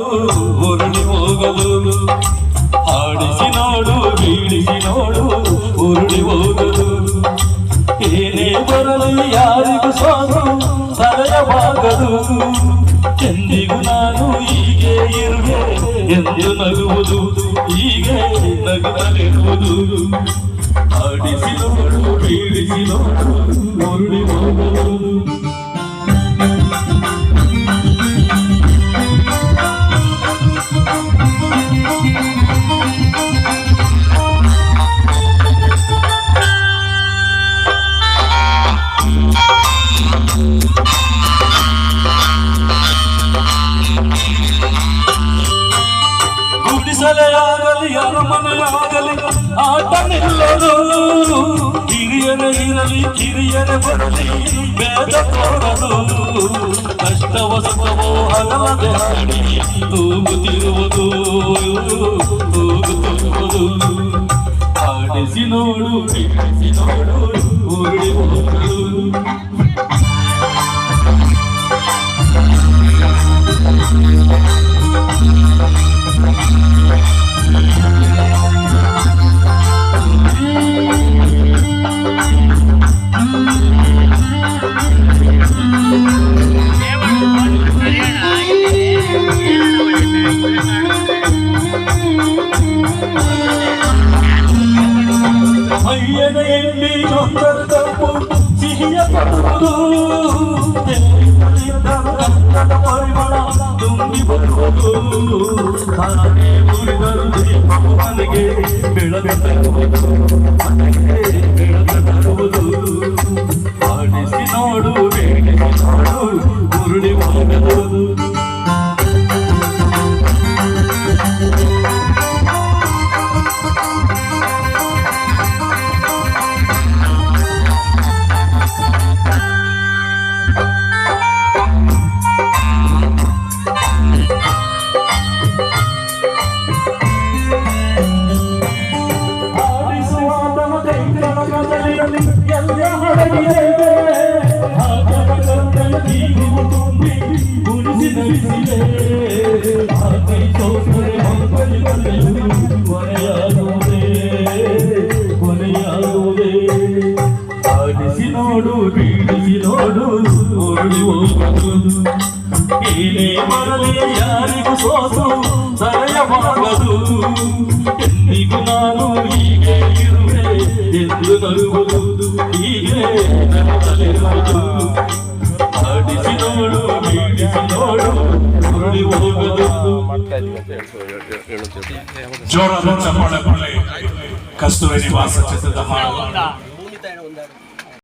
ಉರುಳಿ ಹೋಗಲು ಆಡಿಸಿ ನೋಡು ಬೀಳಿಸಿ ನೋಡು ಉರುಳಿ ಹೋಗಲು ಏನೇ ಬರಲಿ ಯಾರಿಗೂ ಸೋಲು ತಲೆಯವಾಗದು ಎಂದಿಗೂ ನಾನು ಹೀಗೆ ಇರುವೆ ಎಂದು ನಗುವುದು ಹೀಗೆ ನಗುತ್ತಲಿರುವುದು ಆಡಿಸಿ ನೋಡು ಬೀಳಿಸಿ ನೋಡು ಉರುಳಿ ಹೋಗಲು ಗುಡಿಸಲೆಯಾಗಲಿ ಅರಮನೆಯಾಗಲಿ ಆಟ ನಿಲ್ಲದು ಹಿರಿಯರೇ ಇರಲಿ ಕಿರಿಯರೇ ಬರಲಿ ಬೇಡ ತೋರಲು ಕಷ್ಟವ ಸುಖವೋ ಹಗಲದೆ ಹಾಡಿ ತೂಗುತ್ತಿರುವುದು ಆಡಿಸಿ ನೋಡು ಬಿಡಿಸಿ ನೋಡು ಉರುಳಿ ಹೋಗಲು ಅಯ್ಯನ ಎಣ್ಣಿ ನೊಂದಪ್ಪು ಸಿಹಿಯ ಪಡುವುದು ಪರಿಮಳ ತುಂಬಿ ಬರುವುದು ತಾನೇ ಉರಿದರು ದೀಪವು ಮನೆಗೆ ಬೆಳಗ್ಗೆ ತರುವುದು ಆಡಿಸಿ ನೋಡು ಬೇಡಿಸಿ ನೋಡು ಉರುಳಿ ಹೋಗಬಹುದು ಎಲ್ಲ ಹೊರಗಿದೆ ತುಂಬಿ ಗುಡಿಸಿ ನಡೆಸಿದೆ ಕೊನೆಯಾಗುವುದೇ ಆಡಿಸಿ ನೋಡು ಬೀಳಿಸಿ ನೋಡು ಉರುಳಿ ಹೋಗಲು ಏನೇ ಬರಲಿ ಯಾರಿಗೂ ಸೋತು ಸರಯವಾಗದು ಎಂದಿಗೂ ನಾನು ಹೀಗೆ ಇರುವೆ ಎಂದು ನಗುವುದು ಹೀಗೆ ನಗುತ್ತಲಿರುವುದು ಆಡಿಸಿ ನೋಡು ಬೀಳಿಸಿ ನೋಡು ಉರುಳಿ ಹೋಗಲು ಜೋರಾದ ಚಪ್ಪಾಳೆ ಕಸ್ತೂರಿ ನಿವಾಸ ಚಿತ್ರದ ಹಾಡು